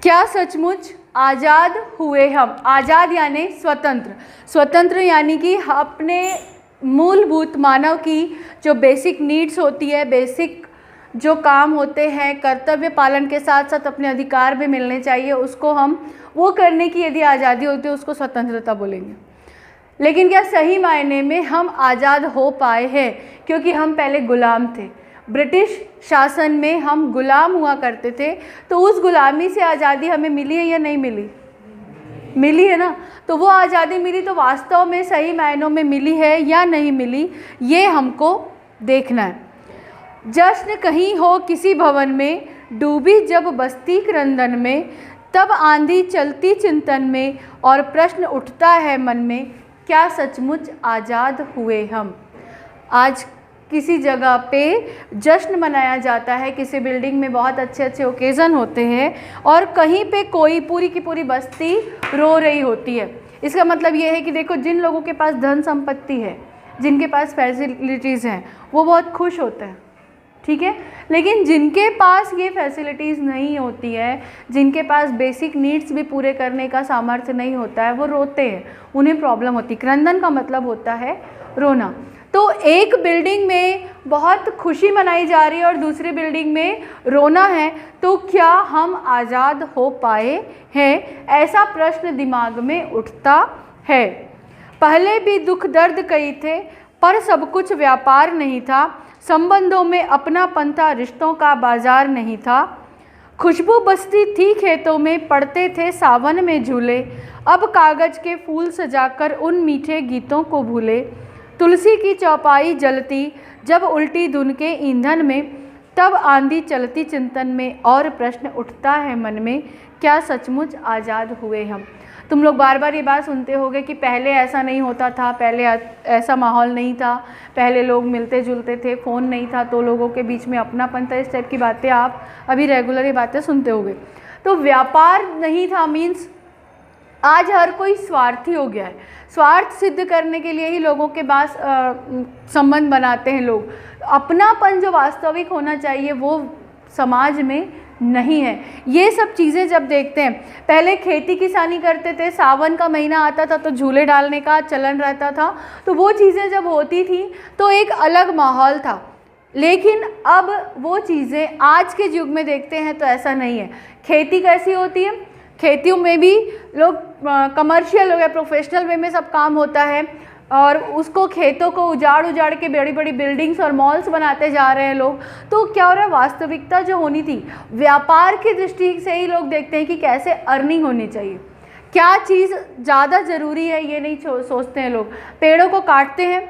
क्या सचमुच आज़ाद हुए हम? आज़ाद यानी स्वतंत्र, स्वतंत्र यानी कि अपने मूलभूत मानव की जो बेसिक नीड्स होती है, बेसिक जो काम होते हैं, कर्तव्य पालन के साथ साथ अपने अधिकार भी मिलने चाहिए, उसको हम वो करने की यदि आज़ादी होती है उसको स्वतंत्रता बोलेंगे। लेकिन क्या सही मायने में हम आज़ाद हो पाए हैं? क्योंकि हम पहले गुलाम थे, ब्रिटिश शासन में हम गुलाम हुआ करते थे। तो उस गुलामी से आज़ादी हमें मिली है या नहीं मिली? मिली है ना। तो वो आज़ादी मिली तो वास्तव में सही मायनों में मिली है या नहीं मिली, ये हमको देखना है। जश्न कहीं हो किसी भवन में, डूबी जब बस्ती क्रंदन में, तब आंधी चलती चिंतन में और प्रश्न उठता है मन में, क्या सचमुच आज़ाद हुए हम? आज किसी जगह पे जश्न मनाया जाता है, किसी बिल्डिंग में बहुत अच्छे अच्छे ओकेज़न होते हैं और कहीं पे कोई पूरी की पूरी बस्ती रो रही होती है। इसका मतलब ये है कि देखो, जिन लोगों के पास धन संपत्ति है, जिनके पास फैसिलिटीज़ हैं, वो बहुत खुश होते हैं, ठीक है। लेकिन जिनके पास ये फैसिलिटीज़ नहीं होती है, जिनके पास बेसिक नीड्स भी पूरे करने का सामर्थ्य नहीं होता है, वो रोते हैं, उन्हें प्रॉब्लम होती है। क्रंदन का मतलब होता है रोना। तो एक बिल्डिंग में बहुत खुशी मनाई जा रही है और दूसरी बिल्डिंग में रोना है, तो क्या हम आज़ाद हो पाए हैं? ऐसा प्रश्न दिमाग में उठता है। पहले भी दुख दर्द कई थे, पर सब कुछ व्यापार नहीं था, संबंधों में अपनापन था, रिश्तों का बाजार नहीं था। खुशबू बसती थी खेतों में, पड़ते थे सावन में झूले, अब कागज़ के फूल सजाकर उन मीठे गीतों को भूले। तुलसी की चौपाई जलती जब उल्टी धुन के ईंधन में, तब आंधी चलती चिंतन में और प्रश्न उठता है मन में, क्या सचमुच आज़ाद हुए हम? तुम लोग बार बार ये बात सुनते होगे कि पहले ऐसा नहीं होता था, पहले ऐसा माहौल नहीं था, पहले लोग मिलते जुलते थे, फ़ोन नहीं था तो लोगों के बीच में अपनापन था। इस टाइप की बातें आप अभी रेगुलर ये बातें सुनते होगे। तो व्यापार नहीं था, मीन्स आज हर कोई स्वार्थी हो गया है। स्वार्थ सिद्ध करने के लिए ही लोगों के पास संबंध बनाते हैं लोग। अपनापन जो वास्तविक होना चाहिए वो समाज में नहीं है। ये सब चीज़ें जब देखते हैं, पहले खेती किसानी करते थे, सावन का महीना आता था तो झूले डालने का चलन रहता था, तो वो चीज़ें जब होती थी तो एक अलग माहौल था। लेकिन अब वो चीज़ें आज के युग में देखते हैं तो ऐसा नहीं है। खेती कैसी होती है? खेतियों में भी लोग कमर्शियल हो गया, प्रोफेशनल वे में सब काम होता है और उसको खेतों को उजाड़ के बड़ी बड़ी बिल्डिंग्स और मॉल्स बनाते जा रहे हैं लोग। तो क्या हो रहा है, वास्तविकता जो होनी थी व्यापार की दृष्टि से ही लोग देखते हैं कि कैसे अर्निंग होनी चाहिए, क्या चीज़ ज़्यादा ज़रूरी है, ये नहीं सोचते हैं लोग। पेड़ों को काटते हैं,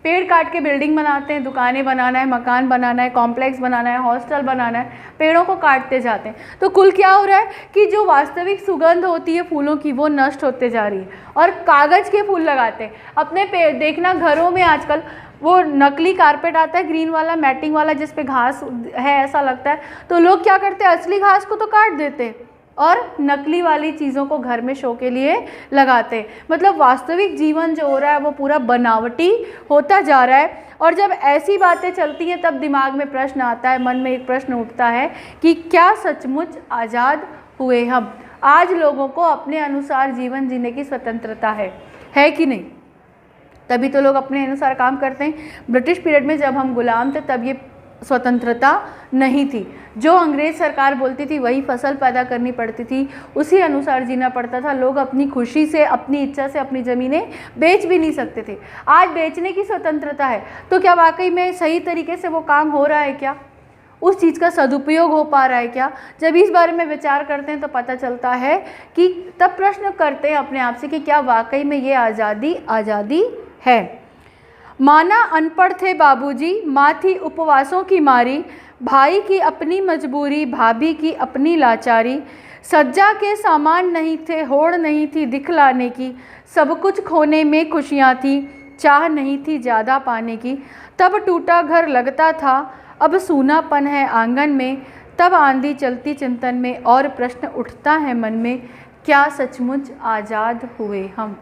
पेड़ काट के बिल्डिंग बनाते हैं, दुकानें बनाना है, मकान बनाना है, कॉम्प्लेक्स बनाना है, हॉस्टल बनाना है, पेड़ों को काटते जाते हैं। तो कुल क्या हो रहा है कि जो वास्तविक सुगंध होती है फूलों की वो नष्ट होते जा रही है और कागज़ के फूल लगाते हैं अपने पेड़। देखना घरों में आजकल वो नकली कारपेट आता है, ग्रीन वाला मैटिंग वाला, जिस पे घास है ऐसा लगता है, तो लोग क्या करते हैं, असली घास को तो काट देते हैं और नकली वाली चीज़ों को घर में शो के लिए लगाते हैं। मतलब वास्तविक जीवन जो हो रहा है वो पूरा बनावटी होता जा रहा है। और जब ऐसी बातें चलती हैं तब दिमाग में प्रश्न आता है, मन में एक प्रश्न उठता है कि क्या सचमुच आज़ाद हुए हम? आज लोगों को अपने अनुसार जीवन जीने की स्वतंत्रता है कि नहीं? तभी तो लोग अपने अनुसार काम करते हैं। ब्रिटिश पीरियड में जब हम गुलाम थे तब ये स्वतंत्रता नहीं थी। जो अंग्रेज़ सरकार बोलती थी वही फसल पैदा करनी पड़ती थी, उसी अनुसार जीना पड़ता था। लोग अपनी खुशी से, अपनी इच्छा से अपनी ज़मीनें बेच भी नहीं सकते थे। आज बेचने की स्वतंत्रता है, तो क्या वाकई में सही तरीके से वो काम हो रहा है क्या? उस चीज़ का सदुपयोग हो पा रहा है क्या? जब इस बारे में विचार करते हैं तो पता चलता है कि तब प्रश्न करते हैं अपने आप से कि क्या वाकई में ये आज़ादी है। माना अनपढ़ थे बाबूजी, माँ थी उपवासों की मारी, भाई की अपनी मजबूरी, भाभी की अपनी लाचारी, सज्जा के सामान नहीं थे, होड़ नहीं थी दिखलाने की, सब कुछ खोने में खुशियाँ थी, चाह नहीं थी ज़्यादा पाने की, तब टूटा घर लगता था, अब सूनापन है आंगन में, तब आंधी चलती चिंतन में और प्रश्न उठता है मन में, क्या सचमुच आज़ाद हुए हम?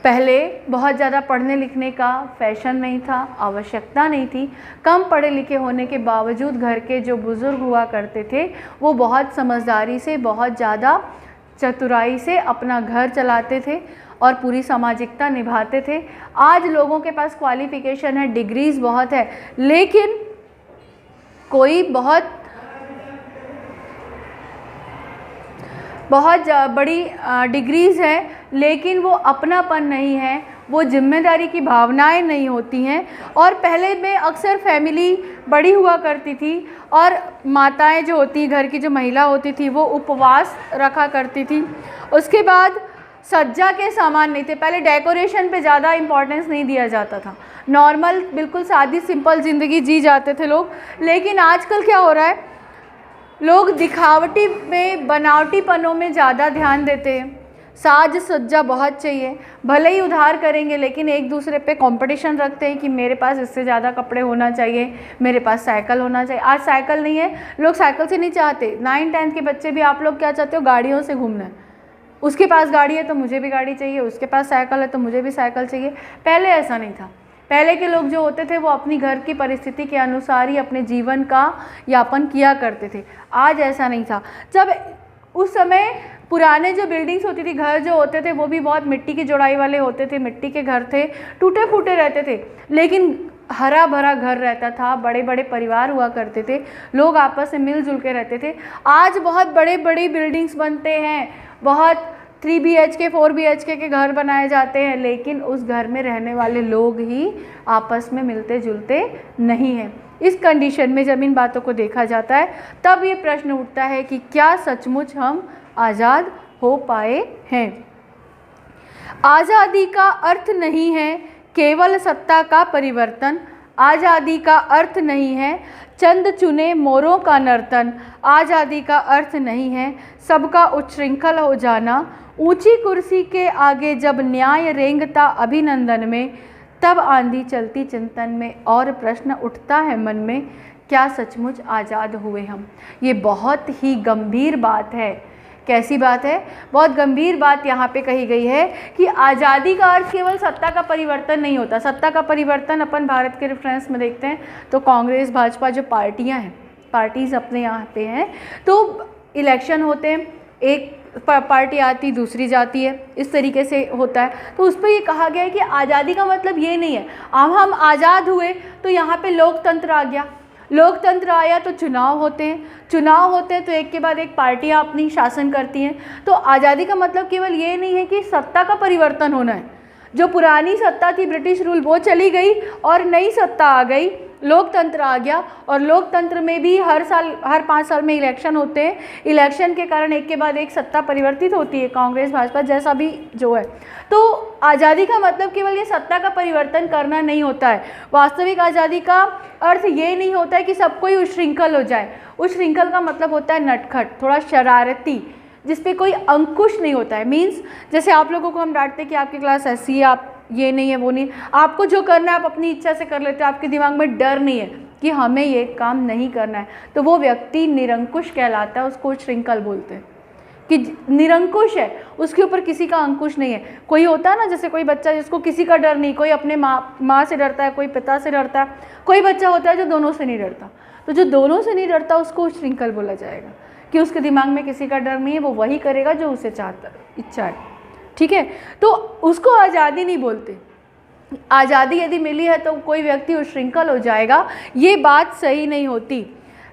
पहले बहुत ज़्यादा पढ़ने लिखने का फैशन नहीं था, आवश्यकता नहीं थी। कम पढ़े लिखे होने के बावजूद घर के जो बुज़ुर्ग हुआ करते थे वो बहुत समझदारी से, बहुत ज़्यादा चतुराई से अपना घर चलाते थे और पूरी सामाजिकता निभाते थे। आज लोगों के पास क्वालिफ़िकेशन है, डिग्रीज़ बहुत है, लेकिन कोई बहुत बड़ी डिग्रीज़ हैं, लेकिन वो अपनापन नहीं है, वो जिम्मेदारी की भावनाएं नहीं होती हैं। और पहले में अक्सर फैमिली बड़ी हुआ करती थी और माताएं जो होती, घर की जो महिला होती थी, वो उपवास रखा करती थी। उसके बाद सज्जा के सामान नहीं थे, पहले डेकोरेशन पे ज़्यादा इम्पोर्टेंस नहीं दिया जाता था, नॉर्मल बिल्कुल सादी सिंपल ज़िंदगी जी जाते थे लोग। लेकिन आजकल क्या हो रहा है, लोग दिखावटी में, बनावटीपनों में ज़्यादा ध्यान देते हैं। साज सज्जा बहुत चाहिए, भले ही उधार करेंगे लेकिन एक दूसरे पे कंपटीशन रखते हैं कि मेरे पास इससे ज़्यादा कपड़े होना चाहिए, मेरे पास साइकिल होना चाहिए। आज साइकिल नहीं है, लोग साइकिल से नहीं चाहते। 9-10 के बच्चे भी आप लोग क्या चाहते हो, गाड़ियों से घूमना है। उसके पास गाड़ी है तो मुझे भी गाड़ी चाहिए, उसके पास साइकिल है तो मुझे भी साइकिल चाहिए। पहले ऐसा नहीं था। पहले के लोग जो होते थे वो अपनी घर की परिस्थिति के अनुसार ही अपने जीवन का यापन किया करते थे। आज ऐसा नहीं था। जब उस समय पुराने जो बिल्डिंग्स होती थी, घर जो होते थे, वो भी बहुत मिट्टी की जोड़ाई वाले होते थे, मिट्टी के घर थे, टूटे फूटे रहते थे, लेकिन हरा भरा घर रहता था, बड़े बड़े परिवार हुआ करते थे, लोग आपस में मिलजुल के रहते थे। आज बहुत बड़े बड़ी बिल्डिंग्स बनते हैं, बहुत 3 BHK 4 BHK के घर बनाए जाते हैं, लेकिन उस घर में रहने वाले लोग ही आपस में मिलते जुलते नहीं हैं। इस कंडीशन में जब इन बातों को देखा जाता है तब ये प्रश्न उठता है कि क्या सचमुच हम आज़ाद हो पाए हैं। आज़ादी का अर्थ नहीं है केवल सत्ता का परिवर्तन, आज़ादी का अर्थ नहीं है चंद चुने मोरों का नर्तन, आज़ादी का अर्थ नहीं है सबका उच्छृंखल हो जाना। ऊंची कुर्सी के आगे जब न्याय रेंगता अभिनंदन में, तब आंधी चलती चिंतन में और प्रश्न उठता है मन में, क्या सचमुच आज़ाद हुए हम। ये बहुत ही गंभीर बात है। कैसी बात है? बहुत गंभीर बात यहाँ पे कही गई है कि आज़ादी का अर्थ केवल सत्ता का परिवर्तन नहीं होता। सत्ता का परिवर्तन अपन भारत के रेफरेंस में देखते हैं तो कांग्रेस भाजपा जो पार्टियाँ हैं, पार्टीज़ अपने यहाँ पे हैं, तो इलेक्शन होते हैं, एक पार्टी आती दूसरी जाती है, इस तरीके से होता है। तो उस पर ये कहा गया है कि आज़ादी का मतलब ये नहीं है अब हम आज़ाद हुए तो यहाँ पे लोकतंत्र आ गया, लोकतंत्र आया तो चुनाव होते हैं, चुनाव होते हैं तो एक के बाद एक पार्टियाँ अपनी शासन करती हैं। तो आज़ादी का मतलब केवल ये नहीं है कि सत्ता का परिवर्तन होना है। जो पुरानी सत्ता थी, ब्रिटिश रूल, वो चली गई और नई सत्ता आ गई, लोकतंत्र आ गया। और लोकतंत्र में भी हर 5 साल में इलेक्शन होते हैं। इलेक्शन के कारण एक के बाद एक सत्ता परिवर्तित होती है, कांग्रेस भाजपा जैसा भी जो है। तो आज़ादी का मतलब केवल ये सत्ता का परिवर्तन करना नहीं होता है। वास्तविक आज़ादी का अर्थ ये नहीं होता है कि सब कोई उच्छृंखल हो जाए। उच्छृंखल का मतलब होता है नटखट, थोड़ा शरारती, जिस पे कोई अंकुश नहीं होता है। मीन्स जैसे आप लोगों को हम डांटते हैं कि आपकी क्लास ऐसी है, आप ये नहीं है, वो नहीं, आपको जो करना है आप अपनी इच्छा से कर लेते हो, आपके दिमाग में डर नहीं है कि हमें ये काम नहीं करना है, तो वो व्यक्ति निरंकुश कहलाता है। उसको उच्छृंखल बोलते हैं कि निरंकुश है, उसके ऊपर किसी का अंकुश नहीं है। कोई होता है ना, जैसे कोई बच्चा जिसको किसी का डर नहीं, कोई अपने माँ से डरता है, कोई पिता से डरता है, कोई बच्चा होता है जो दोनों से नहीं डरता। तो जो दोनों से नहीं डरता उसको उच्छृंखल बोला जाएगा कि उसके दिमाग में किसी का डर नहीं है, वो वही करेगा जो उसे चाहता इच्छा है। ठीक है, तो उसको आज़ादी नहीं बोलते। आज़ादी यदि मिली है तो कोई व्यक्ति उच्छृंखल हो जाएगा, ये बात सही नहीं होती।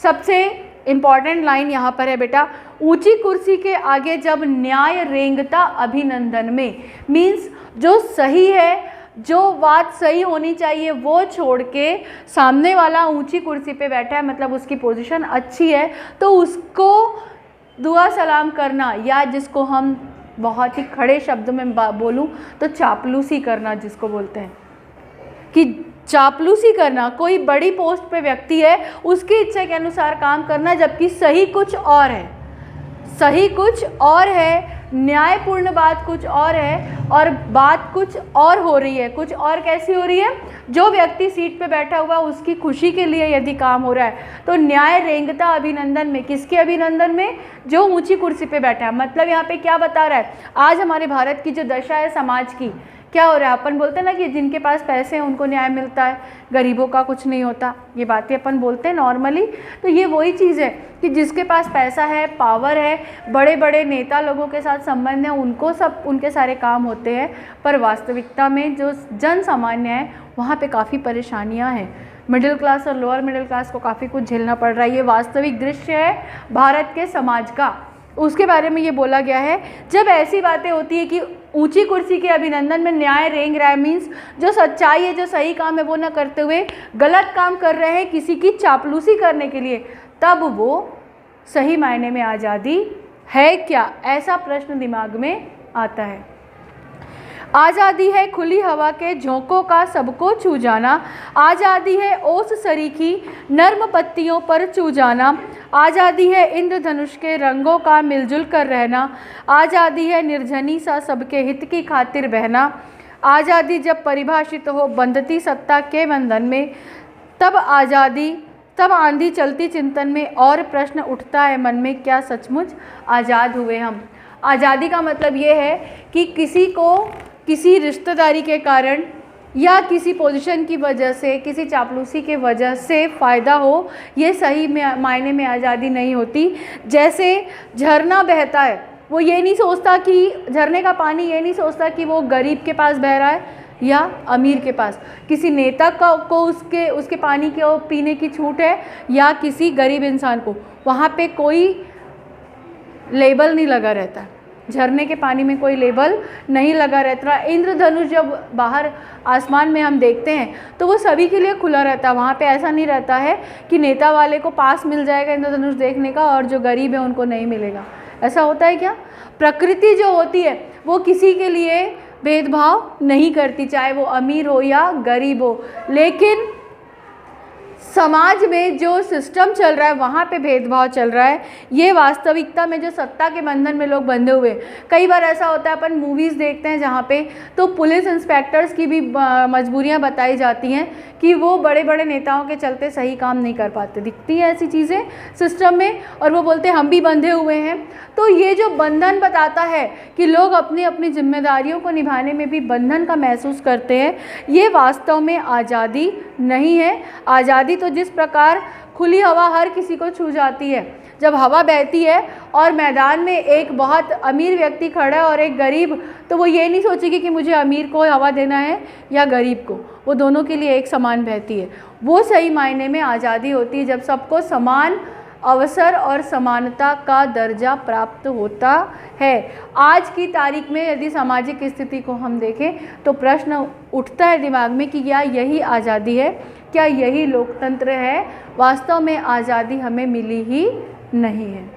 सबसे इम्पॉर्टेंट लाइन यहाँ पर है बेटा, ऊंची कुर्सी के आगे जब न्याय रेंगता अभिनंदन में। मीन्स जो सही है, जो बात सही होनी चाहिए वो छोड़ के सामने वाला ऊंची कुर्सी पे बैठा है, मतलब उसकी पोजीशन अच्छी है, तो उसको दुआ सलाम करना, या जिसको हम बहुत ही खड़े शब्द में बोलूं तो चापलूसी करना जिसको बोलते हैं, कि चापलूसी करना, कोई बड़ी पोस्ट पे व्यक्ति है उसकी इच्छा के अनुसार काम करना, जबकि सही कुछ और है, सही कुछ और है, न्यायपूर्ण बात कुछ और है और बात कुछ और हो रही है। कुछ और कैसी हो रही है? जो व्यक्ति सीट पे बैठा हुआ उसकी खुशी के लिए यदि काम हो रहा है तो न्याय रेंगता अभिनंदन में। किसके अभिनंदन में? जो ऊंची कुर्सी पे बैठा है। मतलब यहाँ पे क्या बता रहा है? आज हमारे भारत की जो दशा है समाज की, क्या हो रहा है? अपन बोलते हैं ना कि जिनके पास पैसे हैं उनको न्याय मिलता है, गरीबों का कुछ नहीं होता, ये बातें अपन बोलते हैं नॉर्मली। तो ये वही चीज़ है कि जिसके पास पैसा है, पावर है, बड़े बड़े नेता लोगों के साथ संबंध है, उनको सब उनके सारे काम होते हैं। पर वास्तविकता में जो जन सामान्य है वहाँ पे काफ़ी परेशानियाँ हैं। मिडिल क्लास और लोअर मिडिल क्लास को काफ़ी कुछ झेलना पड़ रहा है। ये वास्तविक दृश्य है भारत के समाज का, उसके बारे में ये बोला गया है। जब ऐसी बातें होती है कि ऊंची कुर्सी के अभिनंदन में न्याय रेंग रहा है, मीन्स जो सच्चाई है, जो सही काम है वो ना करते हुए गलत काम कर रहे हैं किसी की चापलूसी करने के लिए, तब वो सही मायने में आज़ादी है क्या? ऐसा प्रश्न दिमाग में आता है। आज़ादी है खुली हवा के झोंकों का सबको छू जाना, आज़ादी है ओस सरीखी नर्म पत्तियों पर चू जाना, आज़ादी है इंद्रधनुष के रंगों का मिलजुल कर रहना, आज़ादी है निर्जनी सा सबके हित की खातिर बहना, आज़ादी जब परिभाषित हो बंधती सत्ता के बंधन में, तब आज़ादी तब आंधी चलती चिंतन में और प्रश्न उठता है मन में, क्या सचमुच आज़ाद हुए हम? आज़ादी का मतलब ये है कि किसी को किसी रिश्तेदारी के कारण या किसी पोजीशन की वजह से, किसी चापलूसी के वजह से फ़ायदा हो, ये सही में मायने में आज़ादी नहीं होती। जैसे झरना बहता है, वो ये नहीं सोचता कि झरने का पानी ये नहीं सोचता कि वो गरीब के पास बह रहा है या अमीर के पास, किसी नेता को उसके पानी को पीने की छूट है या किसी गरीब इंसान को, वहाँ पे कोई लेबल नहीं लगा रहता है। झरने के पानी में कोई लेबल नहीं लगा रहता। इंद्रधनुष जब बाहर आसमान में हम देखते हैं तो वो सभी के लिए खुला रहता है। वहाँ पे ऐसा नहीं रहता है कि नेता वाले को पास मिल जाएगा इंद्रधनुष देखने का और जो गरीब है उनको नहीं मिलेगा। ऐसा होता है क्या? प्रकृति जो होती है वो किसी के लिए भेदभाव नहीं करती, चाहे वो अमीर हो या गरीब हो। लेकिन समाज में जो सिस्टम चल रहा है वहाँ पे भेदभाव चल रहा है। ये वास्तविकता में जो सत्ता के बंधन में लोग बंधे हुए, कई बार ऐसा होता है, अपन मूवीज़ देखते हैं जहाँ पे तो पुलिस इंस्पेक्टर्स की भी मजबूरियाँ बताई जाती हैं कि वो बड़े बड़े नेताओं के चलते सही काम नहीं कर पाते। दिखती हैं ऐसी चीज़ें सिस्टम में और वो बोलते हैं हम भी बंधे हुए हैं। तो ये जो बंधन बताता है कि लोग अपनी अपनी जिम्मेदारियों को निभाने में भी बंधन का महसूस करते हैं, ये वास्तव में आज़ादी नहीं है। आज़ादी तो जिस प्रकार खुली हवा हर किसी को छू जाती है, जब हवा बहती है और मैदान में एक बहुत अमीर व्यक्ति खड़ा है और एक गरीब, तो वो ये नहीं सोचेगी कि मुझे अमीर को हवा देना है या गरीब को, वो दोनों के लिए एक समान बहती है। वो सही मायने में आज़ादी होती है जब सबको समान अवसर और समानता का दर्जा प्राप्त होता है। आज की तारीख में यदि सामाजिक स्थिति को हम देखें तो प्रश्न उठता है दिमाग में कि क्या यही आज़ादी है? क्या यही लोकतंत्र है? वास्तव में आज़ादी हमें मिली ही नहीं है।